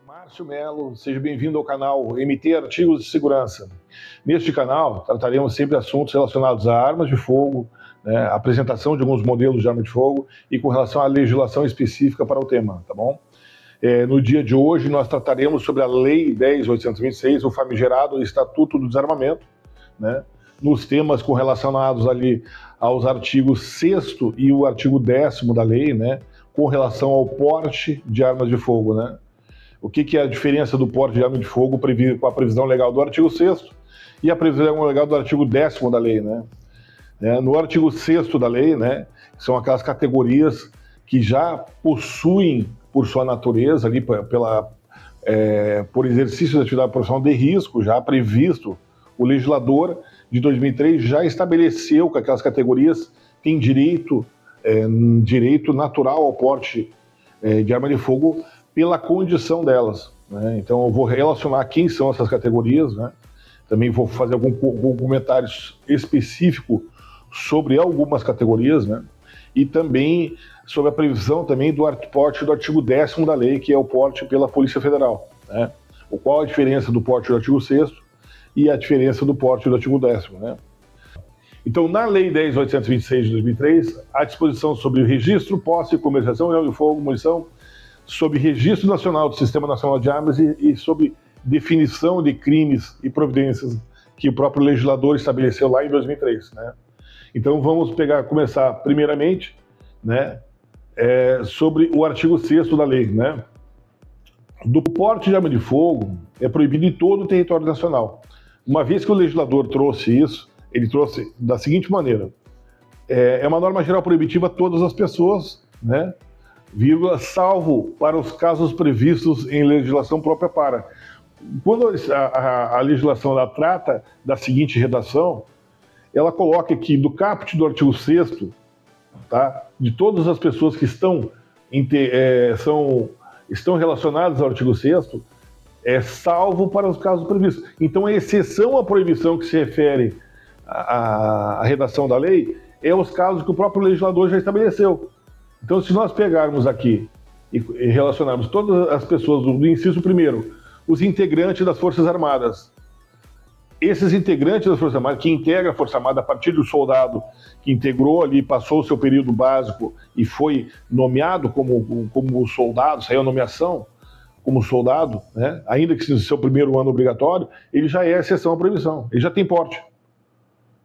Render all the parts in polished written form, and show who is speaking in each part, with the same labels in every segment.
Speaker 1: Márcio Melo, seja bem-vindo ao canal MT Artigos de Segurança. Neste canal, trataremos sempre assuntos relacionados a armas de fogo, apresentação de alguns modelos de arma de fogo e com relação à legislação específica para o tema, tá bom? No dia de hoje, nós trataremos sobre a Lei 10.826, o famigerado Estatuto do Desarmamento, né? Nos temas correlacionados ali aos artigos 6º e o artigo 10º da lei, né? Com relação ao porte de armas de fogo, né? O que é a diferença do porte de arma de fogo com a previsão legal do artigo 6º e a previsão legal do artigo 10º da lei, né? No artigo 6º da lei, né, são aquelas categorias que já possuem, por sua natureza, ali, por exercício da atividade profissional de risco, já previsto, o legislador de 2003 já estabeleceu que aquelas categorias têm direito natural ao porte de arma de fogo pela condição delas, né? Então eu vou relacionar quem são essas categorias, né? Também vou fazer algum comentário específico sobre algumas categorias, né? E também sobre a previsão também do porte do artigo 10º da lei, que é o porte pela Polícia Federal, né? Qual a diferença do porte do artigo 6º e a diferença do porte do artigo 10º, né? Então, na Lei 10.826 de 2003, a disposição sobre o registro, posse e comercialização de arma de fogo, munição, sobre registro nacional do Sistema Nacional de Armas e sobre definição de crimes e providências que o próprio legislador estabeleceu lá em 2003, né? Então vamos começar primeiramente, né, sobre o artigo 6º da lei, né? Do porte de arma de fogo é proibido em todo o território nacional. Uma vez que o legislador trouxe isso, ele trouxe da seguinte maneira: é uma norma geral proibitiva a todas as pessoas, né? Salvo para os casos previstos em legislação própria para. Quando a legislação ela trata da seguinte redação, ela coloca aqui do caput do artigo 6º, tá? De todas as pessoas que estão relacionadas ao artigo 6º, salvo para os casos previstos. Então a exceção à proibição que se refere à redação da lei é os casos que o próprio legislador já estabeleceu. Então, se nós pegarmos aqui e relacionarmos todas as pessoas do inciso 1º, os integrantes das Forças Armadas, esses integrantes das Forças Armadas, que integram a Força Armada a partir do soldado que integrou ali, passou o seu período básico e foi nomeado como soldado, saiu a nomeação como soldado, né? Ainda que seja o seu primeiro ano obrigatório, ele já é exceção à proibição, ele já tem porte.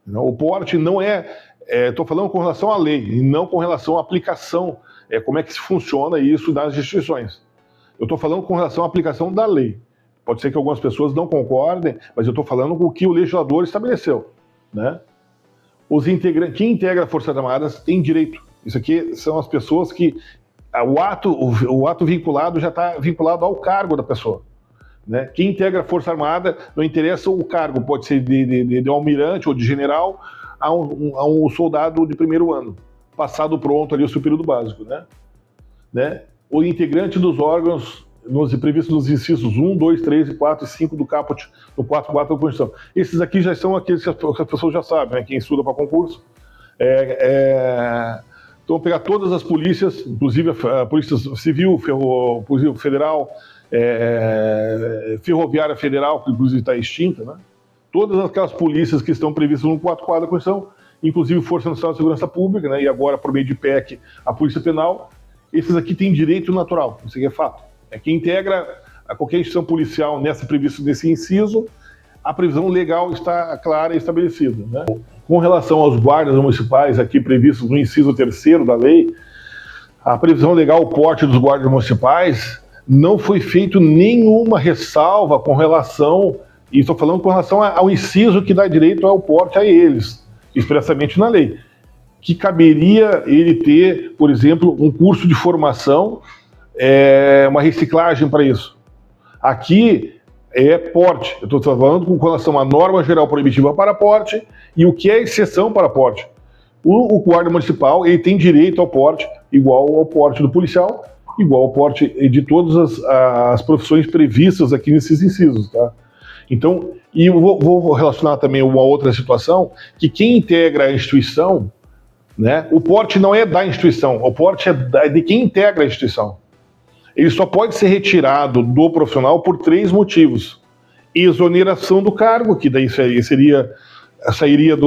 Speaker 1: O porte não estou falando com relação à lei e não com relação à aplicação, como é que funciona isso nas instituições. Eu estou falando com relação à aplicação da lei. Pode ser que algumas pessoas não concordem, mas eu estou falando com o que o legislador estabeleceu, né? Quem integra a Forças Armadas tem direito. Isso aqui são as pessoas que o ato vinculado já está vinculado ao cargo da pessoa, né? Quem integra a Força Armada, não interessa o cargo, pode ser de almirante ou de general a um soldado de primeiro ano, passado pronto ali o seu período básico, né? O integrante dos órgãos previstos nos incisos 1, 2, 3, 4 e 5 do caput, do 4.4 da Constituição. Esses aqui já são aqueles que as pessoas já sabem, né? Quem estuda para concurso. Então, pegar todas as polícias, inclusive a Polícia Civil, Polícia Federal, Ferroviária Federal, que inclusive está extinta, né? Todas aquelas polícias que estão previstas no 4.4 da Constituição, inclusive Força Nacional de Segurança Pública, né? E agora, por meio de PEC, a Polícia Penal, esses aqui têm direito natural, isso aqui é fato. Quem integra a qualquer instituição policial previsto nesse inciso, a previsão legal está clara e estabelecida, né? Com relação aos guardas municipais aqui previstos no inciso 3º da lei, a previsão legal, o porte dos guardas municipais, não foi feito nenhuma ressalva com relação, e estou falando com relação ao inciso que dá direito ao porte a eles, expressamente na lei, que caberia ele ter, por exemplo, um curso de formação, uma reciclagem para isso. Aqui é porte, eu estou falando com relação à norma geral proibitiva para porte e o que é exceção para porte. O guarda municipal ele tem direito ao porte igual ao porte do policial, igual ao porte de todas as profissões previstas aqui nesses incisos, tá? Então, e eu vou relacionar também uma outra situação, que quem integra a instituição, né, o porte não é da instituição, o porte é de quem integra a instituição. ele só pode ser retirado do profissional por 3 motivos. Exoneração do cargo, que daí sairia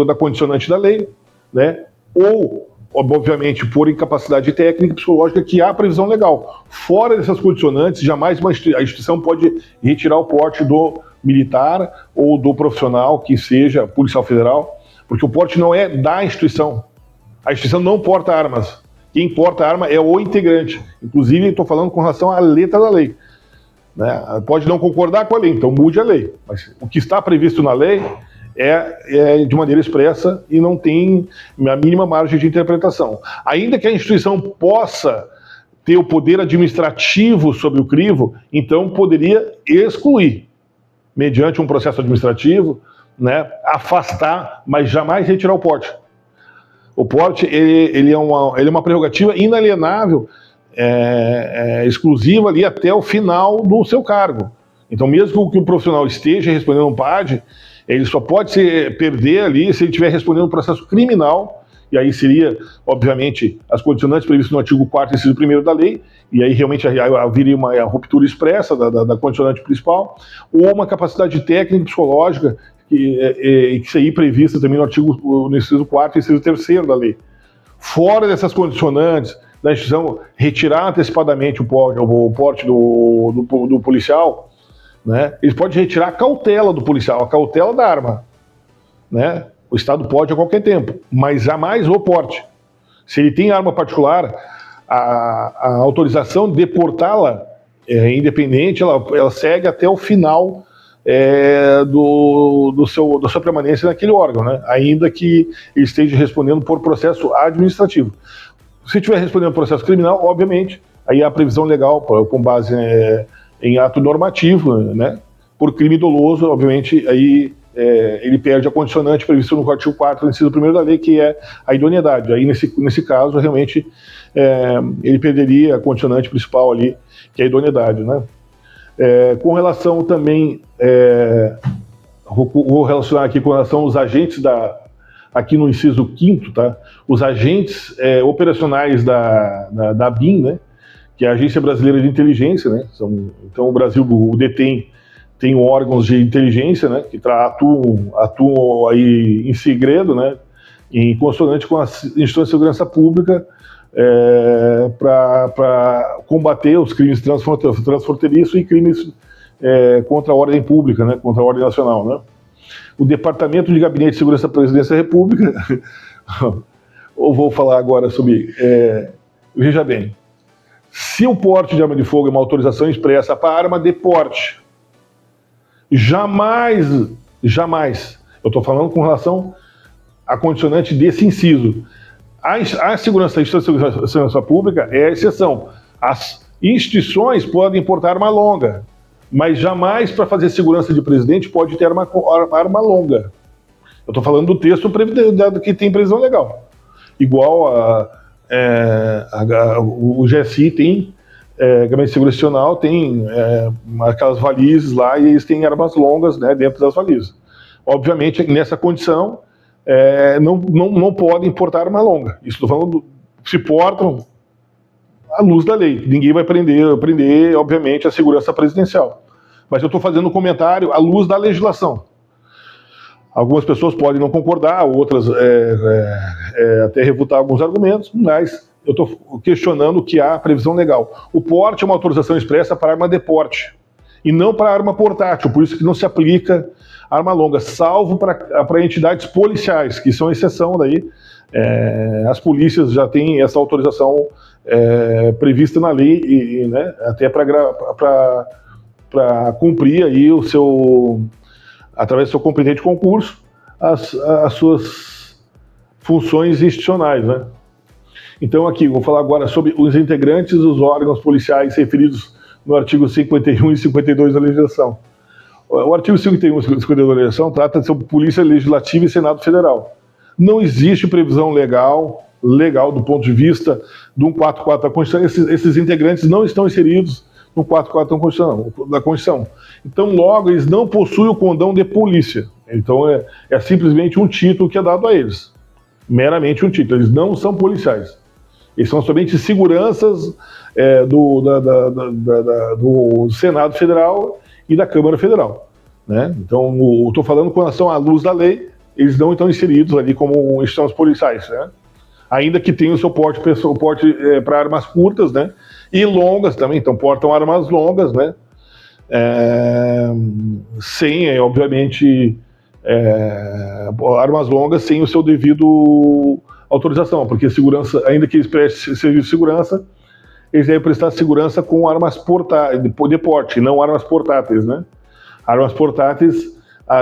Speaker 1: da condicionante da lei, né? Ou, obviamente, por incapacidade técnica e psicológica, que há previsão legal. Fora dessas condicionantes, jamais a instituição pode retirar o porte do militar ou do profissional, que seja policial federal, porque o porte não é da instituição. A instituição não porta armas. Quem porta arma é o integrante. Inclusive, estou falando com relação à letra da lei, né? Pode não concordar com a lei, então mude a lei. Mas o que está previsto na lei é de maneira expressa e não tem a mínima margem de interpretação. Ainda que a instituição possa ter o poder administrativo sobre o crivo, então poderia excluir, mediante um processo administrativo, né, afastar, mas jamais retirar o porte. O porte ele é uma prerrogativa inalienável, exclusiva ali até o final do seu cargo. Então, mesmo que o profissional esteja respondendo um PAD, ele só pode perder ali se ele estiver respondendo um processo criminal, e aí seria, obviamente, as condicionantes previstas no artigo 4º, inciso 1º da lei, e aí realmente haveria uma ruptura expressa da condicionante principal, ou uma capacidade técnica e psicológica, que seria prevista também no inciso 4º e inciso 3º da lei. Fora dessas condicionantes, da instituição retirar antecipadamente o porte do policial, né? Ele pode retirar a cautela do policial, a cautela da arma, né? O Estado pode a qualquer tempo, mas jamais o porte. Se ele tem arma particular, a autorização de portá-la independente, ela segue até o final da sua permanência naquele órgão, né? Ainda que ele esteja respondendo por processo administrativo. Se estiver respondendo por processo criminal, obviamente, aí há previsão legal com base em ato normativo, né? Por crime doloso, obviamente, aí ele perde a condicionante prevista no artigo 4º, inciso 1º da lei, que é a idoneidade. Aí, nesse caso, realmente, ele perderia a condicionante principal ali, que é a idoneidade, né? Com relação também, vou relacionar aqui com relação aos agentes aqui no inciso 5º, tá? Os agentes operacionais da ABIN, né? Que é a Agência Brasileira de Inteligência, né? Então o Brasil tem órgãos de inteligência, né? Que atuam aí em segredo, né? Em consonante com as instituições de segurança pública, para combater os crimes transfronteiriços e crimes contra a ordem pública, né? Contra a ordem nacional, né? O Departamento de Gabinete de Segurança da Presidência da República, eu vou falar agora sobre, veja bem, se o porte de arma de fogo é uma autorização expressa para arma de porte, jamais, eu estou falando com relação à condicionante desse inciso, a segurança da segurança pública é a exceção. As instituições podem portar arma longa, mas jamais para fazer segurança de presidente pode ter arma longa. Eu estou falando do texto que tem previsão legal. Igual o GSI tem, Gabinete de Segurança Institucional tem aquelas valizes lá e eles têm armas longas, né, dentro das valizes. Obviamente, nessa condição, não podem portar arma longa. Isso estou falando, se portam à luz da lei. Ninguém vai prender, obviamente, a segurança presidencial. Mas eu estou fazendo um comentário à luz da legislação. Algumas pessoas podem não concordar, outras até refutar alguns argumentos, mas eu estou questionando que há previsão legal. O porte é uma autorização expressa para arma de porte, e não para arma portátil, por isso que não se aplica arma longa, salvo para entidades policiais, que são exceção daí. As polícias já têm essa autorização prevista na lei, né, até para cumprir aí através do seu competente concurso, as suas funções institucionais, né? Então aqui, vou falar agora sobre os integrantes dos órgãos policiais referidos no artigo 51 e 52 da legislação. O artigo 51 e 52 da legislação trata sobre Polícia Legislativa e Senado Federal. Não existe previsão legal do ponto de vista do 144 da Constituição. Esses integrantes não estão inseridos no 444 da Constituição. Então, logo, eles não possuem o condão de polícia. Então, é simplesmente um título que é dado a eles. Meramente um título. Eles não são policiais. Eles são somente seguranças do Senado Federal e da Câmara Federal. Né? Então, estou falando com relação à luz da lei, eles não estão inseridos ali como instituições policiais, né? Ainda que tenham o seu porte para armas curtas, né? E longas também, então portam armas longas, né? Sem, obviamente, armas longas sem o seu devido autorização, porque segurança, ainda que eles prestem serviço de segurança, eles devem prestar segurança com armas de porte, não armas portáteis, né? Armas portáteis,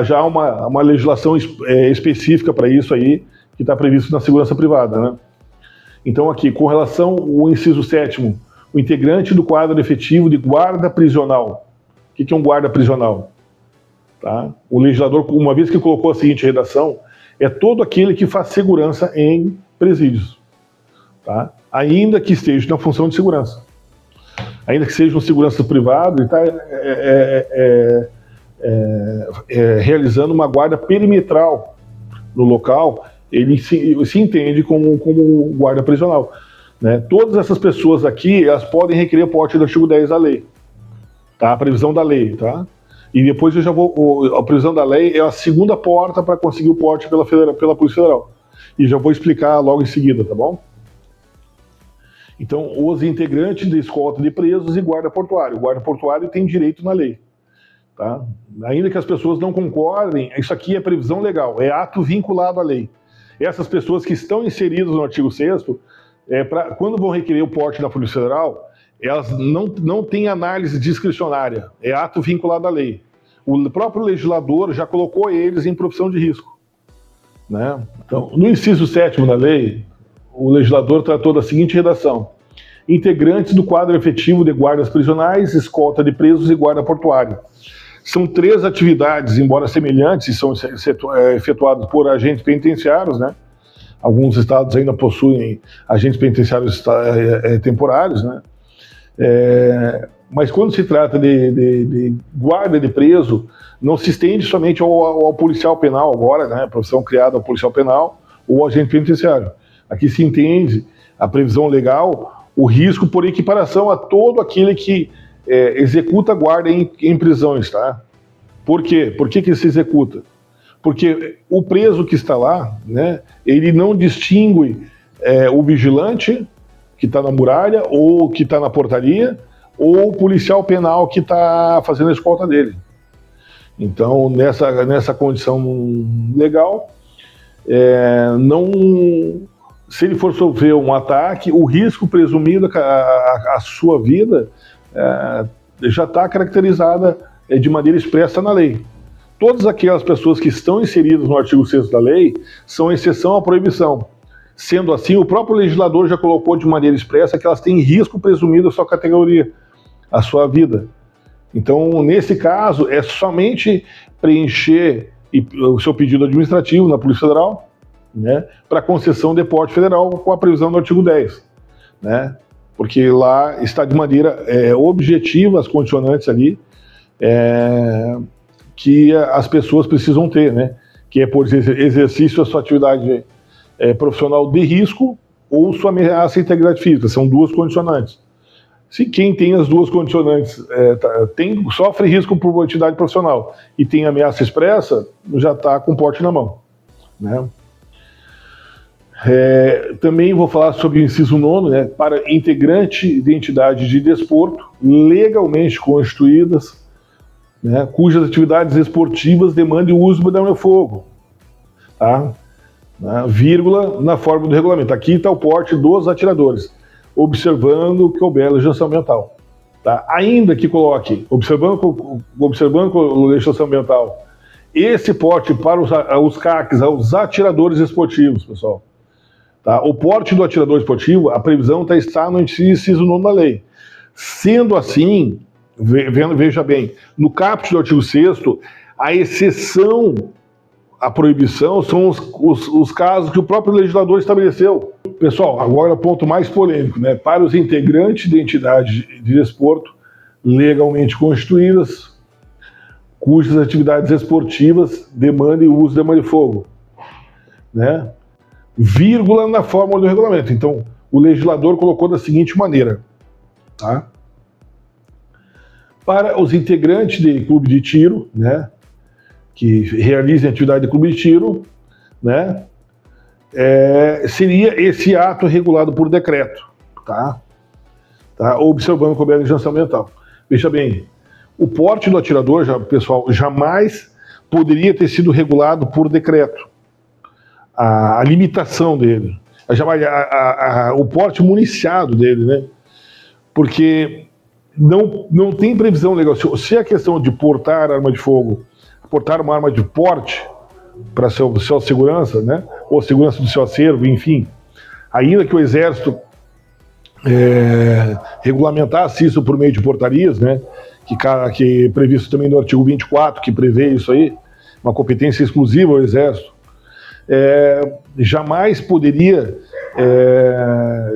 Speaker 1: já há uma legislação específica para isso aí, que está previsto na segurança privada, né? Então aqui, com relação ao inciso 7º, o integrante do quadro efetivo de guarda prisional. O que é um guarda prisional? Tá? O legislador, uma vez que colocou a seguinte redação, é todo aquele que faz segurança em presídios, tá? Ainda que esteja na função de segurança. Ainda que seja um segurança privado, ele está realizando uma guarda perimetral no local, ele se entende como guarda prisional. Né? Todas essas pessoas aqui, elas podem requerer o porte do artigo 10 da lei. Tá? A previsão da lei, tá? E depois eu já vou... A previsão da lei é a segunda porta para conseguir o porte pela Polícia Federal. E já vou explicar logo em seguida, tá bom? Então, os integrantes da escolta de presos e guarda portuário. O guarda portuário tem direito na lei. Tá? Ainda que as pessoas não concordem, isso aqui é previsão legal, é ato vinculado à lei. Essas pessoas que estão inseridas no artigo 6º, quando vão requerer o porte da Polícia Federal, elas não têm análise discricionária, é ato vinculado à lei. O próprio legislador já colocou eles em profissão de risco. Né? Então, no inciso 7º da lei, o legislador tratou da seguinte redação: integrantes do quadro efetivo de guardas prisionais, escolta de presos e guarda portuário. São 3 atividades, embora semelhantes, e são efetuadas por agentes penitenciários, né? Alguns estados ainda possuem agentes penitenciários temporários, né? Mas quando se trata de guarda de preso, não se estende somente ao policial penal agora, né? A profissão criada ao policial penal ou agente penitenciário. Aqui se entende a previsão legal, o risco por equiparação a todo aquele que executa guarda em prisões, tá? Por quê? Por que se executa? Porque o preso que está lá, né, ele não distingue o vigilante que está na muralha ou que está na portaria ou o policial penal que está fazendo a escolta dele. Então, nessa condição legal, se ele for sofrer um ataque, o risco presumido à sua vida já está caracterizada de maneira expressa na lei. Todas aquelas pessoas que estão inseridas no artigo 6º da lei são exceção à proibição. Sendo assim, o próprio legislador já colocou de maneira expressa que elas têm risco presumido à sua categoria, à sua vida. Então, nesse caso, é somente preencher o seu pedido administrativo na Polícia Federal, né, para concessão de porte federal com a previsão do artigo 10. Né? Porque lá está de maneira objetiva as condicionantes ali que as pessoas precisam ter, né? Que é por exercício da sua atividade profissional de risco ou sua ameaça à integridade física. São 2 condicionantes. Se quem tem as 2 condicionantes sofre risco por atividade profissional e tem ameaça expressa, já está com porte na mão. Né? Também vou falar sobre o inciso 9º, né, para integrante de entidade de desporto legalmente constituídas, né, cujas atividades esportivas demandem o uso de arma de fogo, tá? Vírgula, na forma do regulamento. Aqui está o porte dos atiradores, observando que houver legislação ambiental. Tá? Ainda que coloque, observando a legislação ambiental, esse porte para os CACs, os atiradores esportivos, pessoal. Tá? O porte do atirador esportivo, a previsão está no inciso 9º da lei. Sendo assim, veja bem, no caput do artigo 6º, a exceção à proibição são os casos que o próprio legislador estabeleceu. Pessoal, agora o ponto mais polêmico, né? Para os integrantes de entidades de desporto legalmente constituídas, cujas atividades esportivas demandem o uso de arma de fogo, né? Vírgula na fórmula do regulamento. Então, o legislador colocou da seguinte maneira: tá? Para os integrantes de clube de tiro, né, que realizem atividade de clube de tiro, né, seria esse ato regulado por decreto, tá? Observando o coberto de legislação ambiental. Veja bem, o porte do atirador, pessoal, jamais poderia ter sido regulado por decreto. A limitação dele, o porte municiado dele, né? Porque não tem previsão legal. Se a questão de portar arma de fogo, portar uma arma de porte para sua segurança, né? Ou segurança do seu acervo, enfim, ainda que o Exército regulamentasse isso por meio de portarias, né? Que é previsto também no artigo 24, que prevê isso aí, uma competência exclusiva ao Exército, jamais poderia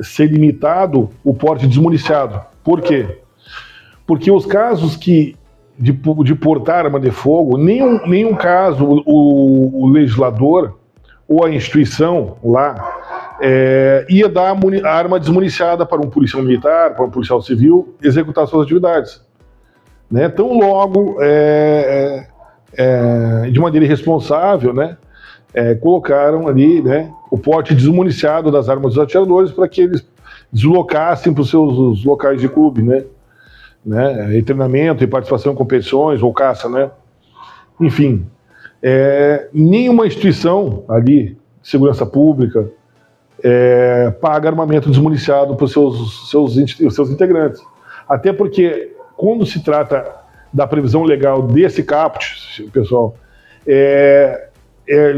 Speaker 1: ser limitado o porte desmuniciado. Por quê? Porque os casos de portar arma de fogo, nenhum caso o legislador ou a instituição lá ia dar a arma desmuniciada para um policial militar, para um policial civil executar suas atividades. Né? Tão logo, de maneira irresponsável, né? Colocaram ali, né, o porte desmuniciado das armas dos atiradores para que eles deslocassem para os seus locais de clube, né? Em treinamento, em participação em competições ou caça, né? Enfim, nenhuma instituição ali de segurança pública paga armamento desmuniciado para os seus integrantes. Até porque, quando se trata da previsão legal desse caput, pessoal,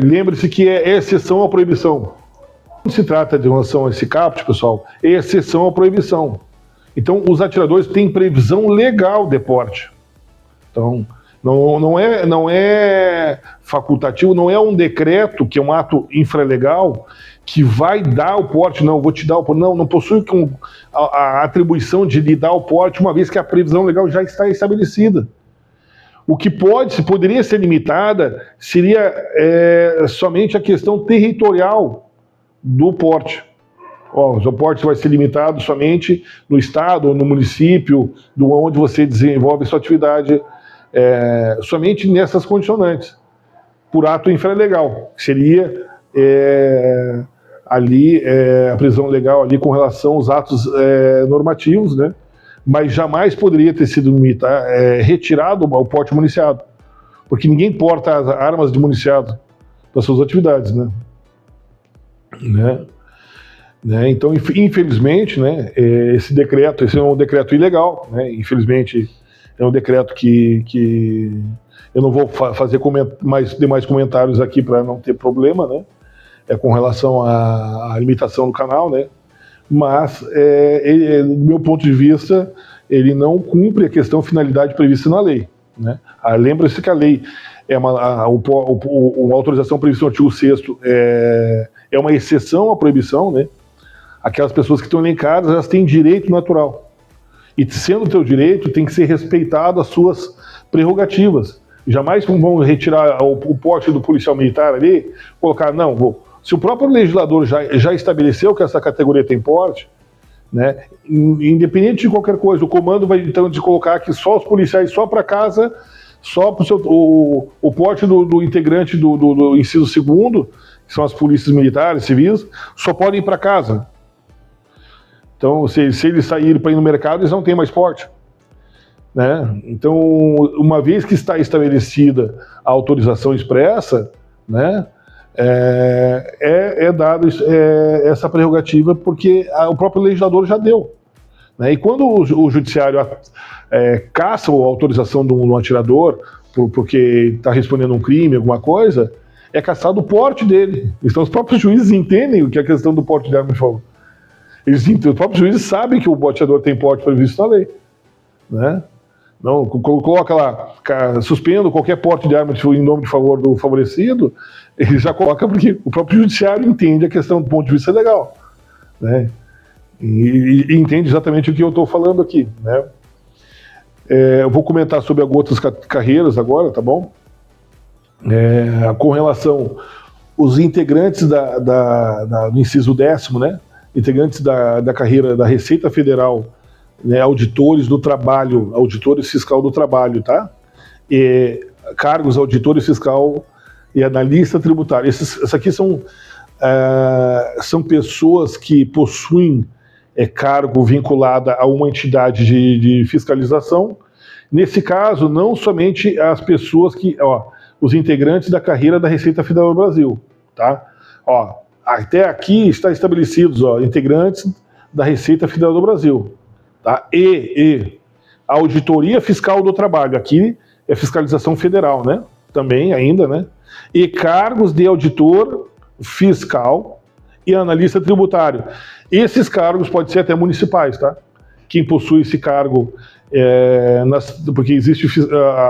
Speaker 1: lembre-se que é exceção à proibição. Quando se trata de relação a esse caput, pessoal, é exceção à proibição. Então, os atiradores têm previsão legal de porte. Então, não é facultativo, não é um decreto, que é um ato infralegal, que vai dar o porte. Não, vou te dar o porte. Não possui a atribuição de lhe dar o porte, uma vez que a previsão legal já está estabelecida. O que poderia ser limitada seria somente a questão territorial do porte. O porte vai ser limitado somente no estado ou no município onde você desenvolve sua atividade, somente nessas condicionantes, por ato infralegal, que seria ali a prisão legal ali com relação aos atos normativos, né? Mas jamais poderia ter sido retirado o porte municiado, porque ninguém porta as armas de municiado para suas atividades, né? Então, infelizmente, né, esse é um decreto ilegal, né? Infelizmente, é um decreto que eu não vou fazer demais comentários aqui para não ter problema, né? Com relação à limitação do canal, né? Mas, do meu ponto de vista, ele não cumpre a questão finalidade prevista na lei, né? Lembra-se que a lei a autorização prevista no artigo 6º é uma exceção à proibição, né? Aquelas pessoas que estão elencadas, elas têm direito natural. E sendo teu direito, tem que ser respeitado as suas prerrogativas. Jamais vão retirar o porte do policial militar ali, colocar, se o próprio legislador já estabeleceu que essa categoria tem porte, né, independente de qualquer coisa, o comando vai então de colocar que só os policiais, só para casa, só para o porte do integrante do inciso 2º, que são as polícias militares, civis, só podem ir para casa. Então, se eles saírem para ir no mercado, eles não têm mais porte. Né? Então, uma vez que está estabelecida a autorização expressa, né, dada essa prerrogativa, porque o próprio legislador já deu. Né? E quando o judiciário caça a autorização de um atirador porque está respondendo a um crime, alguma coisa, é caçado o porte dele. Então, os próprios juízes entendem o que é a questão do porte de arma de fogo. Os próprios juízes sabem que o atirador tem porte previsto na lei. Né? Não, coloca lá, suspendo qualquer porte de arma em nome de favor do favorecido, ele já coloca porque o próprio judiciário entende a questão do ponto de vista legal. Né? E entende exatamente o que eu estou falando aqui. Né? Eu vou comentar sobre outras carreiras agora, tá bom? Com relação aos integrantes do inciso 10º, né? Integrantes da carreira da Receita Federal né, auditores do trabalho, auditores fiscal do trabalho, tá? Cargos auditores fiscal e analista tributário. Esses aqui são pessoas que possuem cargo vinculado a uma entidade de fiscalização. Nesse caso, não somente as pessoas os integrantes da carreira da Receita Federal do Brasil, tá? Até aqui está estabelecidos, integrantes da Receita Federal do Brasil, tá? E a Auditoria Fiscal do Trabalho, aqui é fiscalização federal, né? Também ainda, né? E cargos de auditor fiscal e analista tributário. Esses cargos podem ser até municipais, tá? Quem possui esse cargo, porque existe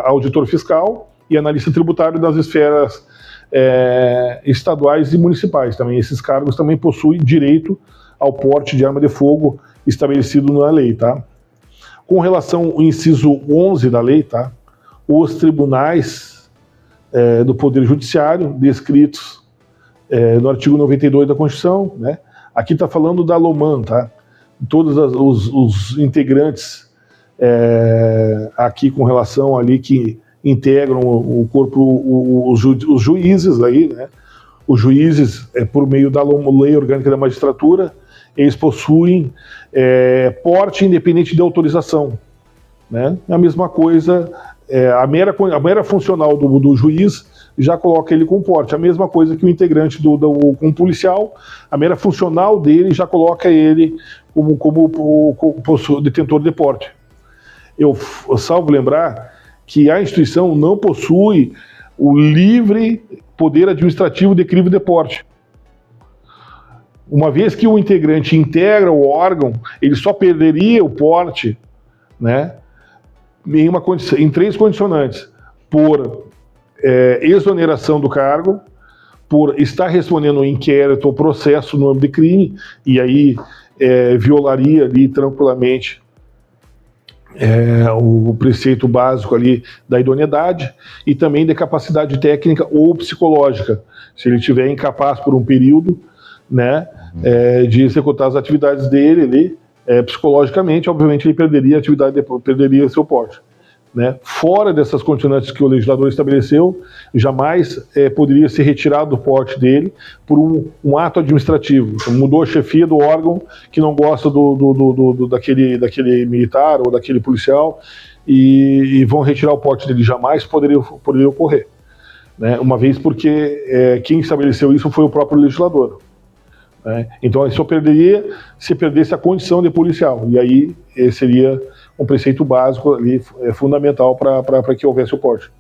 Speaker 1: auditor fiscal e analista tributário das esferas estaduais e municipais também. Esses cargos também possuem direito ao porte de arma de fogo estabelecido na lei, tá? Com relação ao inciso 11 da lei, tá? Os tribunais do Poder Judiciário, descritos no artigo 92 da Constituição, né? Aqui está falando da LOMAN, tá? Todos os integrantes aqui com relação ali que integram o corpo, os juízes aí, né? Os juízes, por meio da Lei Orgânica da Magistratura, eles possuem porte independente de autorização, né? A mesma coisa, a mera funcional do juiz já coloca ele com porte. A mesma coisa que o integrante com o policial, a mera funcional dele já coloca ele como detentor de porte. Eu salvo lembrar que a instituição não possui o livre poder administrativo de crime de porte. Uma vez que o integrante integra o órgão, ele só perderia o porte, né, em 3 condicionantes: por exoneração do cargo, por estar respondendo um inquérito ou processo no âmbito de crime, e aí violaria ali tranquilamente o preceito básico ali da idoneidade, e também de capacidade técnica ou psicológica, se ele estiver incapaz por um período, né, de executar as atividades dele ali, psicologicamente, obviamente ele perderia a atividade, perderia seu porte, né? Fora dessas condicionantes que o legislador estabeleceu, jamais poderia ser retirado do porte dele por um ato administrativo. Então, mudou a chefia do órgão que não gosta daquele militar ou daquele policial e vão retirar o porte dele. Jamais poderia ocorrer, né? Uma vez porque quem estabeleceu isso foi o próprio legislador, né? Então ele só perderia se perdesse a condição de policial, e aí seria um preceito básico ali, fundamental para que houvesse o porte.